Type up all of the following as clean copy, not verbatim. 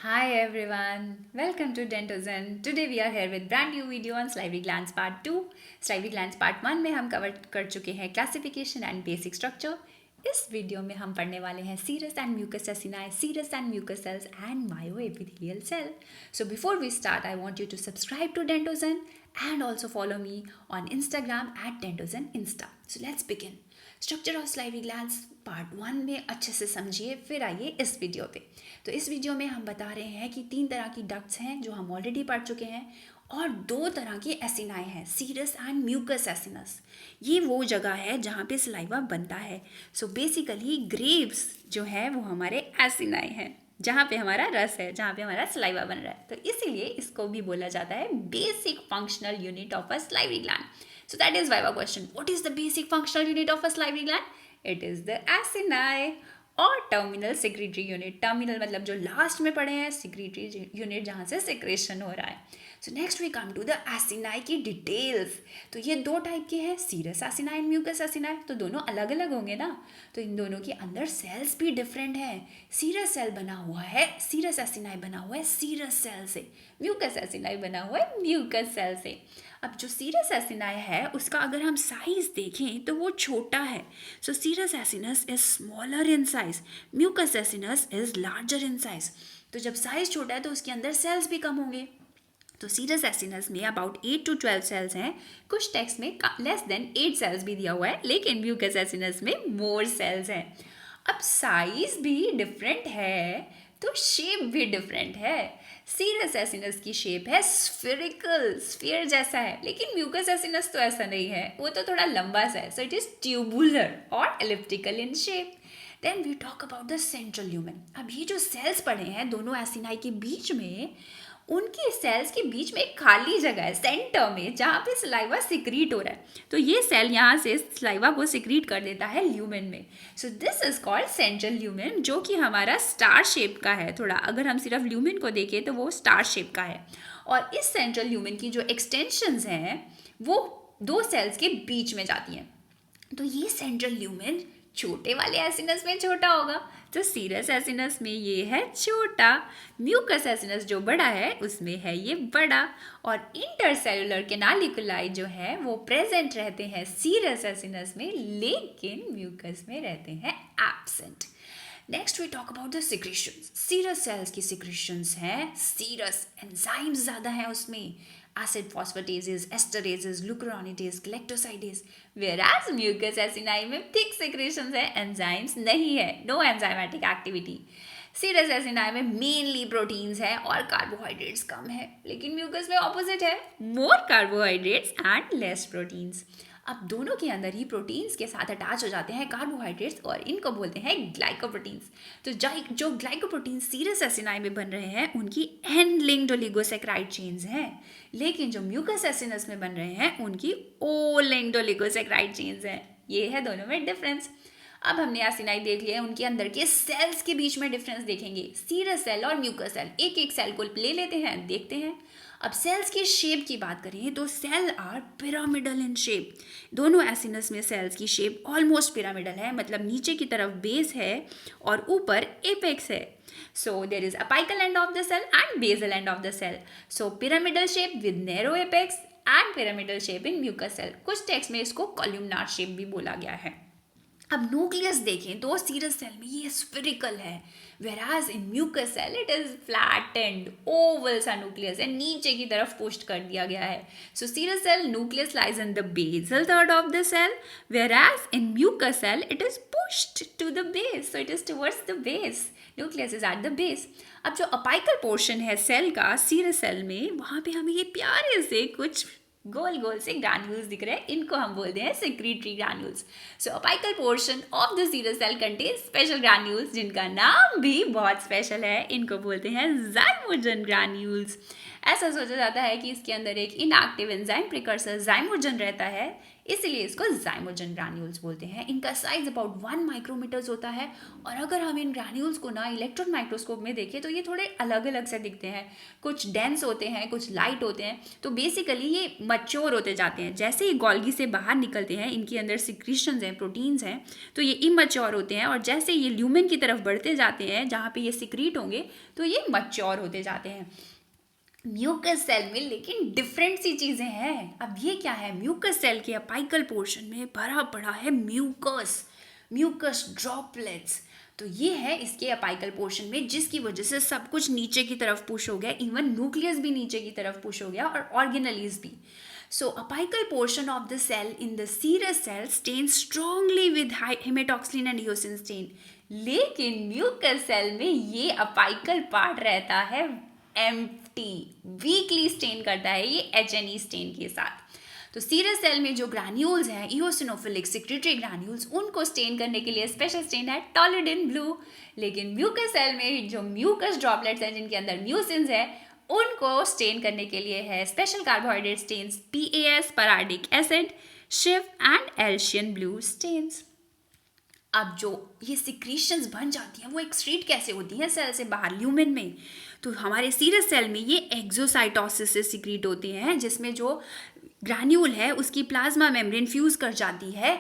Hi everyone, welcome to Dentozen. Today we are here with brand new video on salivary glands part 2. Salivary glands part 1 में हम cover कर चुके हैं classification and basic structure. इस video में हम पढ़ने वाले हैं serous and mucous acini, serous and mucous cells and myoepithelial cell. So before we start, I want you to subscribe to Dentozen and also follow me on Instagram at Dentozen Insta. So let's begin. Structure of salivary glands part 1 में अच्छे से समझिए, फिर आइए इस video पे. तो इस वीडियो में हम बता रहे हैं कि 3 तरह की डक्ट्स हैं जो हम ऑलरेडी पढ़ चुके हैं और 2 तरह की एसिनाई हैं, सीरस एंड म्यूकस एसिनस. ये वो जगह है जहाँ पे सलाइवा बनता है. सो बेसिकली ग्रेव्स जो है वो हमारे एसिनाई हैं, जहाँ पे हमारा रस है, जहाँ पे हमारा सलाइवा बन रहा है. तो इसीलिए इसको भी बोला जाता है basic functional unit of a salivary gland. So that is Viva question. What is the basic functional unit of a salivary gland? It is the acini और टर्मिनल सेक्रेटरी यूनिट. टर्मिनल मतलब जो लास्ट में पढ़े हैं, secretary unit जहाँ से secretion हो रहा है. So next we come to the acini की डिटेल्स. तो ये 2 टाइप के हैं, serous acini and mucous acini. तो दोनों अलग अलग होंगे ना, तो इन दोनों के अंदर सेल्स भी डिफरेंट हैं. सीरस सेल बना हुआ है, सीरस एसिनाई बना हुआ है सीरस सेल से, म्यूकस एसिनाई बना हुआ है म्यूकस सेल से. अब जो सीरस एसिनाई है उसका अगर हम साइज देखें तो वो छोटा है. So serous acinus is smaller in size, mucous acinus is larger in size. तो जब साइज छोटा है तो उसके अंदर सेल्स भी कम होंगे. तो सीरस एसिनस में अबाउट 8 to 12 सेल्स हैं. कुछ टेक्स्ट में लेस देन 8 सेल्स भी दिया हुआ है, लेकिन म्यूकस एसिनस में मोर सेल्स हैं. अब साइज भी डिफरेंट है तो शेप भी डिफरेंट है. सीरस एसिनस की शेप है स्फेरिकल, स्फीयर जैसा है, लेकिन म्यूकस एसिनस तो ऐसा नहीं है, वो तो थोड़ा लंबा सा है. सो इट इज ट्यूबुलर और elliptical in shape. Then we talk about the central lumen. अब ये जो सेल्स पड़े हैं दोनों एसिनाई के बीच में, उनकी सेल्स के बीच में एक खाली जगह है सेंटर में जहाँ पे सलाइवा सिक्रीट हो रहा है. तो ये सेल यहाँ से सलाइवा को सिक्रीट कर देता है ल्यूमेन में. So this is called central lumen, जो कि हमारा स्टार शेप का है. थोड़ा अगर हम सिर्फ ल्यूमेन को देखें तो वो स्टार शेप का है. और इस सेंट्रल ल्यूमेन की जो एक्सटेंशंस हैं वो 2 सेल्स के बीच में जाती हैं. तो ये सेंट्रल ल्यूमेन छोटे वाले एसिनस में छोटा होगा, तो सीरस एसिनस में ये है छोटा. म्यूकस एसिनस जो बड़ा है उसमें है ये बड़ा. और इंटरसेलुलर कैनालिकुलाई जो है वो प्रेजेंट रहते हैं सीरस एसिनस में, लेकिन म्यूकस में रहते हैं absent. Next we talk about the secretions. Serous cells की सिक्रीशंस हैं, सीरस एंजाइम्स ज़्यादा हैं उसमें, acid phosphatases, esterases, glucuronidase, galactosidase. Whereas mucus acini में thick secretions है, enzymes नहीं है, no enzymatic activity. Serous acini में मेनली प्रोटीन्स है और कार्बोहाइड्रेट्स कम है, लेकिन म्यूकस में ऑपोजिट है, मोर कार्बोहाइड्रेट्स एंड लेस प्रोटीन्स. अब दोनों के अंदर ही प्रोटीन्स के साथ अटैच हो जाते हैं कार्बोहाइड्रेट्स और इनको बोलते हैं ग्लाइकोप्रोटीन्स. तो जो ग्लाइकोप्रोटीन्स सीरस एसिनाई में बन रहे हैं उनकी एंड लिंक्ड ओलिगोसैकेराइड चेन्स हैं, लेकिन जो म्यूकस एसिनस में बन रहे हैं उनकी ओ लिंक्ड ओलिगोसैकेराइड चेन्स हैं. ये है दोनों में डिफरेंस. अब हमने एसिनाई देख लिया, उनके अंदर के सेल्स के बीच में डिफरेंस देखेंगे. सीरस सेल और म्यूकस सेल, एक एक सेल को ले लेते हैं, देखते हैं. अब सेल्स की शेप की बात करें तो cell are pyramidal in shape. दोनों एसिनस में सेल्स की शेप ऑलमोस्ट पिरामिडल है, मतलब नीचे की तरफ बेस है और ऊपर एपेक्स है. So there is apical end of the cell and basal end of the cell. So pyramidal shape with narrow apex and pyramidal shape in mucous cell. कुछ टेक्स्ट में इसको कॉलमनार शेप भी बोला गया है. अब न्यूक्लियस देखें तो सीरस सेल में ये स्फेरिकल है, whereas in mucus cell it is flattened, oval सा न्यूक्लियस है, नीचे की तरफ पुश कर दिया गया है. So serous cell nucleus lies in the basal third of the cell, whereas in mucus cell it is pushed to the base, so it is towards the base. Nucleus is at the base. अब जो apical portion है cell का serous cell में, वहाँ पे हमें ये प्यारे से कुछ गोल गोल से ग्रैन्यूल्स दिख रहे हैं, इनको हम बोलते हैं secretory granules. So apical portion of the serous cell contain special granules जिनका नाम भी बहुत स्पेशल है, इनको बोलते हैं ज़ाइमोजन ग्रैन्यूल्स. ऐसा सोचा जाता है कि इसके अंदर एक इनएक्टिव एंजाइम प्रिकर्सर ज़ाइमोजन रहता है, इसलिए इसको ज़ाइमोजन ग्रैन्यूल्स बोलते हैं। इनका साइज अबाउट 1 माइक्रोमीटर्स होता है और अगर हम इन ग्रैन्यूल्स को ना इलेक्ट्रॉन माइक्रोस्कोप में देखें तो ये थोड़े अलग अलग से दिखते हैं, कुछ डेंस होते हैं, कुछ लाइट होते हैं। तो बेसिकली ये मच्योर होते जाते हैं। जैसे ही गोल्गी से बाहर निकलते हैं, इनके अंदर सिक्रीशंस हैं, प्रोटीन्स हैं, तो ये इमच्योर होते हैं और जैसे ये ल्यूमेन की तरफ बढ़ते जाते हैं जहाँ पे ये सिक्रीट होंगे तो ये मच्योर होते जाते हैं। म्यूकस सेल में लेकिन डिफरेंट सी चीज़ें हैं। अब ये क्या है? म्यूकस सेल के अपाइकल पोर्शन में भरा पड़ा है म्यूकस, म्यूकस ड्रॉपलेट्स। तो ये है इसके अपाइकल पोर्शन में, जिसकी वजह से सब कुछ नीचे की तरफ पुश हो गया, इवन न्यूक्लियस भी नीचे की तरफ पुश हो गया और ऑर्गेनेलीज भी। So apical portion of the cell in the serous cell stains strongly with hematoxylin and eosin stain. लेकिन म्यूकस सेल में ये अपाइकल पार्ट रहता है एम्प्टी, वीकली स्टेन करता है ये HNE स्टेन के साथ। तो सीरस सेल में जो ग्रैन्यूल्स हैं, इओसिनोफिलिक सिक्रेटरी ग्रैन्यूल्स, उनको स्टेन करने के लिए स्पेशल स्टेन है टॉलिडिन ब्लू। लेकिन म्यूकस सेल में जो म्यूकस ड्रॉपलेट्स हैं जिनके अंदर म्यूसिन्स है, उनको स्टेन करने के लिए है special carbohydrate stains PAS periodic acid, शिव एंड एल्शियन ब्लू स्टेन्स। अब जो ये सिक्रीशंस बन जाती हैं वो एक्सक्रीट कैसे होती हैं सेल से बाहर ल्यूमेन में? तो हमारे सीरस सेल में ये एक्सोसाइटोसिस से सिक्रीट होते हैं, जिसमें जो ग्रैन्यूल है उसकी प्लाज्मा मेम्ब्रेन फ्यूज कर जाती है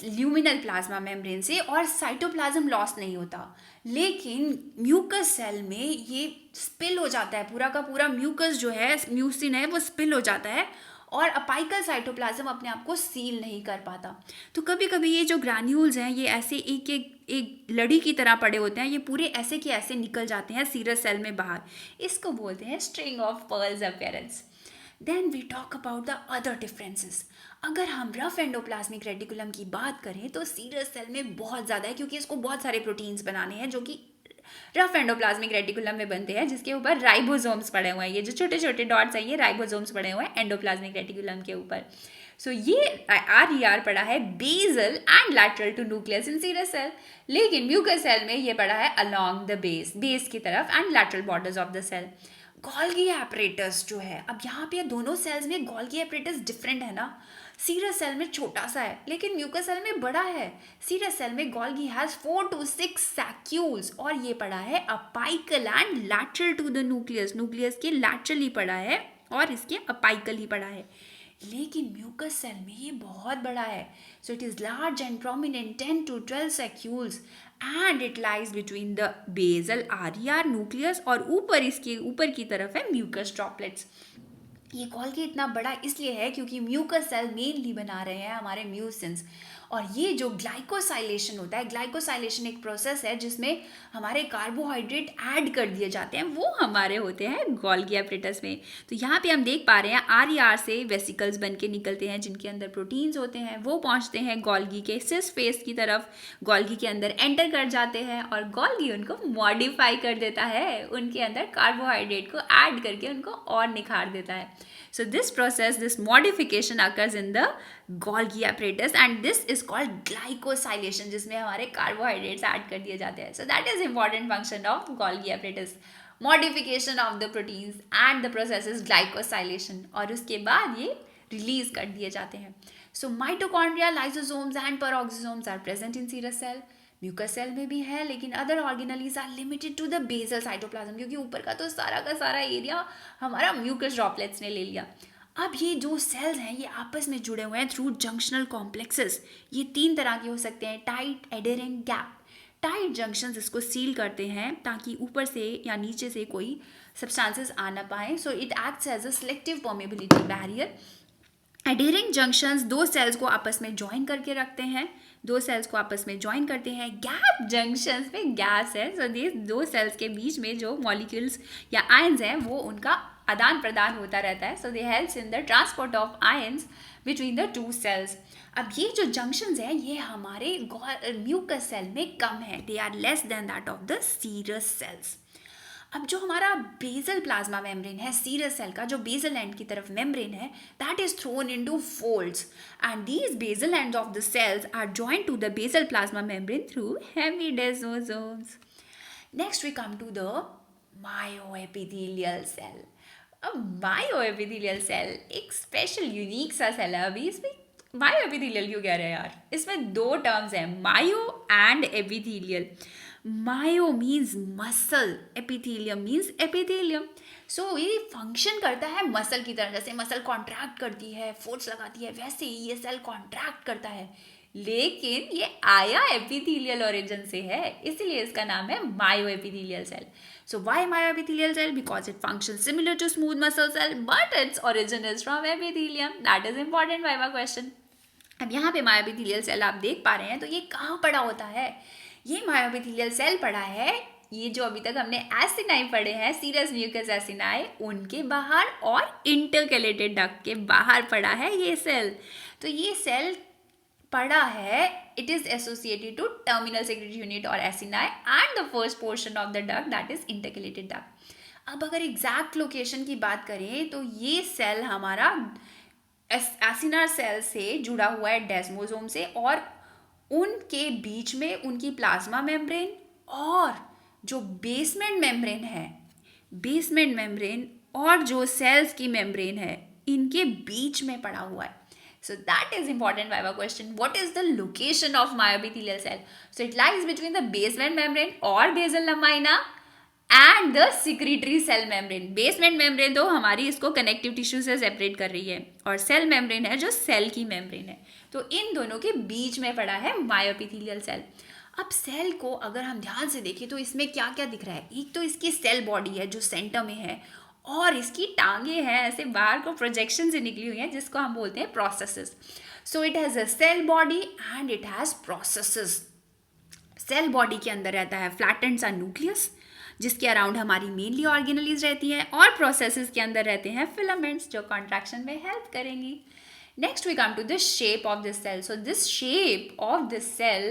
ल्यूमिनल प्लाज्मा मेम्ब्रेन से और साइटोप्लाज्म लॉस नहीं होता। लेकिन म्यूकस सेल में ये स्पिल हो जाता है, पूरा का पूरा म्यूकस जो है, म्यूसिन है, वो स्पिल हो जाता है और अपाइकल साइटोप्लाज्म अपने आप को सील नहीं कर पाता। तो कभी कभी ये जो ग्रैन्यूल्स हैं ये ऐसे एक लड़ी की तरह पड़े होते हैं, ये पूरे ऐसे के ऐसे निकल जाते हैं सीरस सेल में बाहर। इसको बोलते हैं string of pearls appearance. Then we talk about the other differences. अगर हम रफ एंडोप्लाज्मिक रेटिकुलम की बात करें तो सीरस सेल में बहुत ज़्यादा है, क्योंकि इसको बहुत सारे प्रोटीन्स बनाने हैं जो कि रफ एंडोप्लाज्मिक रेटिकुलम में बनते हैं, जिसके ऊपर राइबोसोम्स पड़े हुए हैं। ये जो छोटे छोटे डॉट्स हैं ये राइबोसोम्स पड़े हुए हैं एंडोप्लाज्मिक रेटिकुलम के ऊपर। सो ये RER पड़ा है basal and lateral to nucleus in serous cell. लेकिन म्यूकस सेल में ये पड़ा है अलोंग द बेस की तरफ and lateral borders of the cell. Golgi apparatus जो है, अब यहाँ पे दोनों सेल्स में गोल्गी एपरेटस डिफरेंट है ना। सीरस सेल में छोटा सा है लेकिन म्यूकस सेल में बड़ा है। सीरस सेल में गोल्गी हैज 4 to 6 सैक्यूल्स और ये पड़ा है apical and lateral to the nucleus, nucleus के लैटरली पड़ा है और इसके अपाइकल ही पड़ा है। लेकिन म्यूकस सेल में ये बहुत बड़ा है। So it is large and prominent 10 to 12 saccules and it lies between the basal RER nucleus और ऊपर इसके ऊपर की तरफ है म्यूकस ड्रॉपलेट्स। ये गोल्गी इतना बड़ा इसलिए है क्योंकि म्यूकस सेल मेनली बना रहे हैं हमारे म्यूसिन्स। और ये जो ग्लाइकोसाइलेशन होता है, ग्लाइकोसाइलेशन एक प्रोसेस है जिसमें हमारे कार्बोहाइड्रेट ऐड कर दिए जाते हैं, वो हमारे होते हैं गोल्गी एपरेटस में। तो यहाँ पे हम देख पा रहे हैं RER से वेसिकल्स बन के निकलते हैं जिनके अंदर प्रोटीन्स होते हैं, वो पहुँचते हैं गोल्गी के सिस फेस की तरफ, गोल्गी के अंदर एंटर कर जाते हैं और गोल्गी उनको मॉडिफाई कर देता है, उनके अंदर कार्बोहाइड्रेट को ऐड करके उनको और निखार देता है। So this process, this modification occurs in the Golgi apparatus and this is called glycosylation, जिसमें हमारे carbohydrates ऐड कर दिए जाते हैं। So that is important function of Golgi apparatus, modification of the proteins and the process is glycosylation और उसके बाद ये रिलीज कर दिए जाते हैं। So mitochondria, lysosomes and peroxisomes are present in serous cell. Mucous cell में भी है लेकिन other organelles are limited to the basal cytoplasm, क्योंकि ऊपर का तो सारा एरिया हमारा म्यूकस ड्रॉपलेट्स ने ले लिया। अब ये जो सेल्स हैं ये आपस में जुड़े हुए हैं थ्रू जंक्शनल कॉम्प्लेक्सेस। ये 3 तरह के हो सकते हैं, tight, aiding, gap. Tight junctions इसको सील करते हैं ताकि ऊपर से या नीचे से कोई सब्सटेंसेस आ ना पाए। So it acts as a selective permeability barrier. Adhering junctions 2 cells को आपस में ज्वाइन करके रखते हैं, 2 सेल्स को आपस में ज्वाइन करते हैं। गैप जंक्शंस में गैस है, सो ये 2 सेल्स के बीच में जो मॉलिक्यूल्स या आयंस हैं वो उनका आदान प्रदान होता रहता है। So they helps in the transport of ions between the 2 cells. अब ये जो जंक्शंस हैं ये हमारे म्यूकस सेल में कम है, they are less than that of the serous cells. अब जो हमारा बेसल प्लाज्मा मेम्ब्रेन है सीरस सेल का, जो बेसल एंड की तरफ मेम्ब्रेन है, that is thrown into folds and these basal ends of the cells are joined to the basal plasma membrane through hemidesmosomes. Next we come to the myoepithelial cell. अब myoepithelial cell एक special unique सा cell है। अभी इसमें मायो epithelial क्यों कह रहे हैं यार, इसमें दो टर्म्स हैं, myo and epithelial. Myo means muscle, epithelium means epithelium. So ये फंक्शन करता है मसल की तरह, जैसे मसल कॉन्ट्रैक्ट करती है, फोर्स लगाती है, वैसे ही ये सेल कॉन्ट्रैक्ट करता है, लेकिन ये आया एपिथेलियल ओरिजिन से है, इसीलिए इसका नाम है myo epithelial cell. So why myoepithelial cell? Because it functions similar to smooth muscle cell, but its origin is from epithelium. That is important viva question. अब यहाँ पे मायोएपिथेलियल सेल आप देख पा रहे हैं, तो ये कहाँ पड़ा होता है? ये मायोएपिथेलियल सेल पड़ा है, ये जो अभी तक हमने एसिनाई पढ़े हैं, सीरस म्यूकस एसिनाई, उनके बाहर और इंटरकैलेटेड डक्ट के बाहर पड़ा है ये सेल। तो ये सेल पड़ा है, it is associated to terminal secretory unit और acini and the first portion of the duct, that is intercalated duct. अब अगर एग्जैक्ट लोकेशन की बात करें तो ये सेल हमारा एसिनार सेल से जुड़ा हुआ है डेस्मोसोम से, और उनके बीच में उनकी प्लाज्मा मेम्ब्रेन और जो बेसमेंट मेम्ब्रेन है, बेसमेंट मेम्ब्रेन और जो सेल्स की मेम्ब्रेन है, इनके बीच में पड़ा हुआ है। So that is important viva question. What is the location of myoepithelial cell? So it lies between the basement membrane or basal lamina and the secretory cell membrane. Basement membrane तो हमारी इसको connective tissue से separate कर रही है, और cell membrane है जो cell की membrane है। तो इन दोनों के बीच में पड़ा है myoepithelial cell। अब सेल को अगर हम ध्यान से देखें तो इसमें क्या क्या दिख रहा है? एक तो इसकी सेल बॉडी है जो सेंटर में है, और इसकी टांगे हैं ऐसे बाहर को प्रोजेक्शन से निकली हुई हैं, जिसको हम बोलते हैं processes. So it has a cell body and it has processes. Cell body के अंदर रहता है फ्लैटेंड सा न्यूक्लियस, जिसके अराउंड हमारी मेनली ऑर्गेनेलीज रहती हैं, और प्रोसेसेस के अंदर रहते हैं फिलामेंट्स जो कॉन्ट्रैक्शन में हेल्प करेंगी। Next we come to the shape of this cell. So this shape of this cell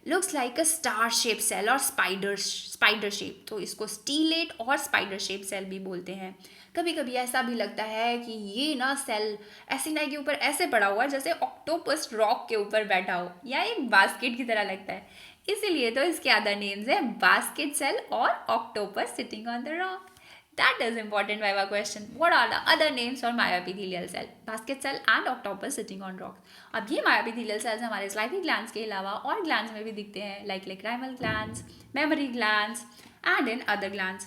looks like a star shaped cell और spider shape. तो इसको स्टीलेट और स्पाइडर शेप सेल भी बोलते हैं। कभी कभी ऐसा भी लगता है कि ये ना सेल एसिनाई के ऊपर ऐसे पड़ा हुआ है जैसे ऑक्टोपस रॉक के ऊपर बैठा हो, या एक बास्केट की तरह लगता है, इसीलिए तो इसके अदर नेम्स है बास्केट सेल और octopus sitting on the rock. That is important viva question. What are the other names for myoepithelial cell? Basket cell and octopus sitting on rocks. अब ये myoepithelial cells हमारे salivary glands के अलावा और glands में भी दिखते हैं, like lacrimal glands, mammary glands, and in other glands.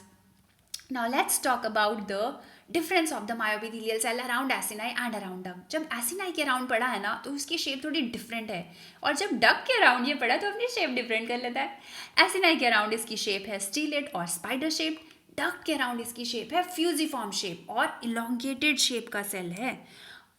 Now let's talk about the difference of the myoepithelial cell around acini and around duct. जब acini के अराउंड पड़ा है ना, तो उसकी शेप थोड़ी डिफरेंट है, और जब duct के अराउंड ये पड़ा तो अपनी शेप डिफरेंट कर लेता है। acini के अराउंड इसकी शेप है स्टीलेट और स्पाइडर शेप, डक्ट के अराउंड इसकी शेप है फ्यूजिफॉर्म शेप और इलोंगेटेड शेप का सेल है।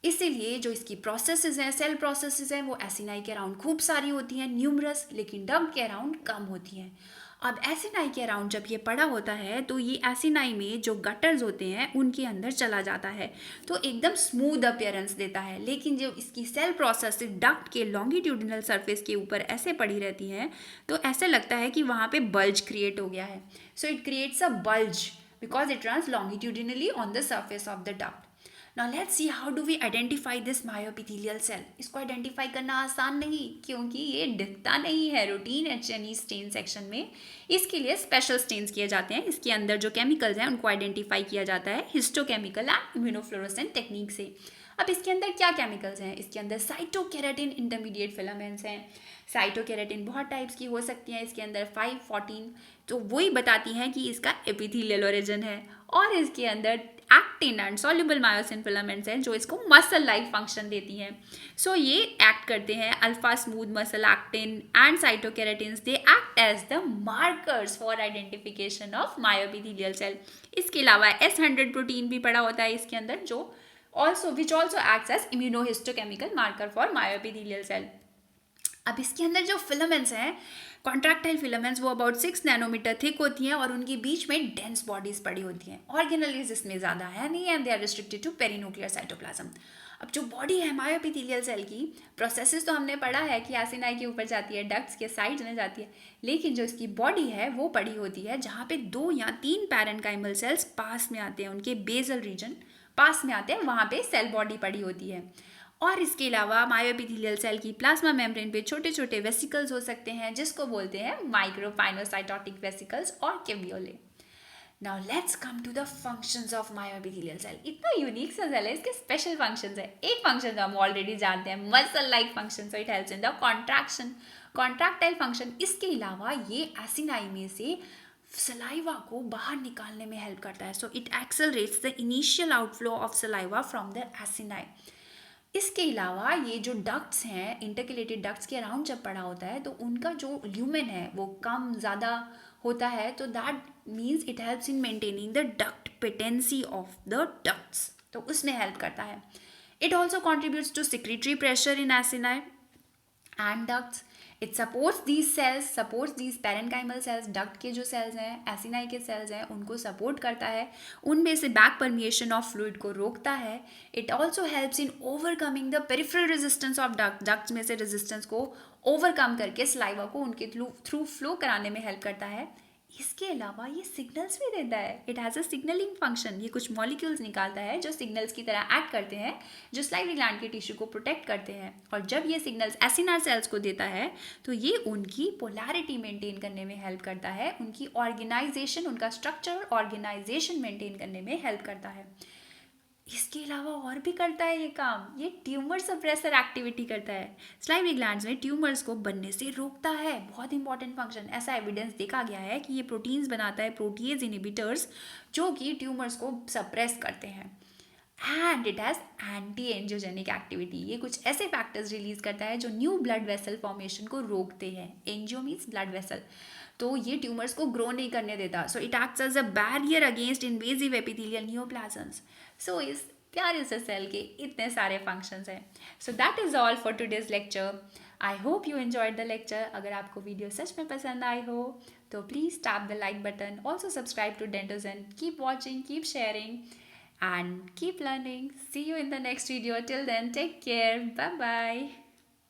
इसीलिए जो इसकी प्रोसेसेस हैं, सेल प्रोसेसेस हैं, वो एसिनाई के अराउंड खूब सारी होती हैं, न्यूमरस, लेकिन डक्ट के अराउंड कम होती हैं। अब एसिनाई के अराउंड जब ये पड़ा होता है तो ये एसिनाई में जो गटर्स होते हैं उनके अंदर चला जाता है, तो एकदम स्मूथ अपीयरेंस देता है। लेकिन जो इसकी सेल प्रोसेस डक्ट के लॉन्गिट्यूडिनल सरफेस के ऊपर ऐसे पड़ी रहती हैं, तो ऐसे लगता है कि वहाँ पे बल्ज क्रिएट हो गया है। So it creates a bulge because it runs longitudinally on the surface of the duct. Now let's see how do we identify this myoepithelial cell. इसको आइडेंटिफाई करना आसान नहीं, क्योंकि ये दिखता नहीं है रूटीन H&E स्टेन सेक्शन में। इसके लिए स्पेशल स्टेन्स किए जाते हैं। इसके अंदर जो केमिकल्स हैं उनको आइडेंटिफाई किया जाता है हिस्टोकेमिकल एंड इम्यूनोफ्लोरेसेंट टेक्निक से। अब इसके अंदर क्या केमिकल्स हैं? इसके अंदर साइटोकेराटिन इंटरमीडिएट फिलामेंट्स हैं। साइटोकेराटिन बहुत टाइप्स की हो सकती हैं, इसके अंदर 5, 14, तो वही बताती हैं कि इसका एपिथेलियल ओरिजिन है। और इसके अंदर actin and soluble myosin filaments हैं जो इसको मसल लाइक फंक्शन देती हैं। सो ये एक्ट करते हैं alpha smooth muscle actin and cytokeratins, they act as the markers for identification of myoepithelial cell. इसके अलावा S100 प्रोटीन भी पड़ा होता है इसके अंदर, जो which also acts as immunohistochemical marker for myoepithelial cell. अब इसके अंदर जो फिलामेंट्स हैं, कॉन्ट्रैक्टाइल फिलामेंट्स, वो अबाउट 6 नैनोमीटर थिक होती हैं और उनके बीच में डेंस बॉडीज पड़ी होती हैं। ऑर्गेनेलीज इसमें ज़्यादा है नहीं, and they are restricted to perinuclear cytoplasm. अब जो बॉडी है मायोएपिथेलियल सेल की, प्रोसेसेस तो हमने पढ़ा है कि एसिनाई के ऊपर जाती है, डक्ट्स के साइड में जाती है, लेकिन जो इसकी बॉडी है वो पड़ी होती है जहाँ पे 2 या 3 पैरेन्काइमल सेल्स पास में आते हैं, उनके बेसल रीजन पास में आते हैं, वहाँ पे सेल बॉडी पड़ी होती है। और इसके अलावा मायोएपिथेलियल सेल की प्लाज्मा मेम्ब्रेन पे छोटे छोटे वेसिकल्स हो सकते हैं, जिसको बोलते हैं माइक्रोपाइनोसाइटोटिक वेसिकल्स और caveolae. Now let's come to the functions of myoepithelial cell. इतना यूनिक सा सेल है, इसके स्पेशल फंक्शंस है। एक फंक्शन जो हम ऑलरेडी जानते हैं, muscle like function, so it helps in the contraction, contractile function. इसके अलावा ये एसिनाई में से सलाइवा को बाहर निकालने में हेल्प करता है, so it accelerates the initial outflow of saliva from the acini. इसके अलावा ये जो डक्ट्स हैं, इंटरकेलेटेड डक्ट्स के अराउंड जब पड़ा होता है तो उनका जो ल्यूमेन है वो कम ज़्यादा होता है, तो that means it helps in maintaining the duct patency of the ducts, तो उसमें हेल्प करता है। It also contributes to secretory pressure in acini and ducts. It supports these cells, supports these parenchymal cells, duct के जो sales हैं, acini के sales हैं, उनको सपोर्ट करता है, उनमें से बैक परमिएशन ऑफ फ्लूइड को रोकता है। It also helps in overcoming the peripheral resistance of duct, ducts में से रेजिस्टेंस को ओवरकम करके सलाइवा को उनके थ्रू फ्लो कराने में हेल्प करता है। इसके अलावा ये सिग्नल्स भी देता है, it has a signalling function. ये कुछ मॉलिक्यूल्स निकालता है जो सिग्नल्स की तरह एक्ट करते हैं, जो स्लाइवरी ग्लैंड के टिश्यू को प्रोटेक्ट करते हैं। और जब ये सिग्नल्स एसिनार सेल्स को देता है तो ये उनकी पोलैरिटी मेंटेन करने में हेल्प करता है, उनकी ऑर्गेनाइजेशन, उनका स्ट्रक्चर ऑर्गेनाइजेशन मेंटेन करने में हेल्प करता है। इसके अलावा और भी करता है ये काम, ये ट्यूमर सप्रेसर एक्टिविटी करता है, स्लाइवरी ग्लैंड्स में ट्यूमर्स को बनने से रोकता है। बहुत इंपॉर्टेंट फंक्शन, ऐसा एविडेंस देखा गया है कि ये प्रोटीन्स बनाता है, प्रोटीएज इनहिबिटर्स, जो कि ट्यूमर्स को सप्रेस करते हैं। And it has anti angiogenic activity, ये कुछ ऐसे फैक्टर्स रिलीज करता है जो न्यू ब्लड वेसल फॉर्मेशन को रोकते हैं। एंजियो मीन्स ब्लड वेसल, तो ये ट्यूमर्स को ग्रो नहीं करने देता, so it acts as a barrier against invasive epithelial neoplasms. So इस प्यारे से सेल के इतने सारे फंक्शंस हैं। So that is all for today's lecture. I hope you enjoyed the lecture. अगर आपको वीडियो सच में पसंद आई हो तो please tap the like button, also subscribe to Dentogen, keep watching, keep sharing and keep learning. See you in the next video. Till then, take care. Bye bye.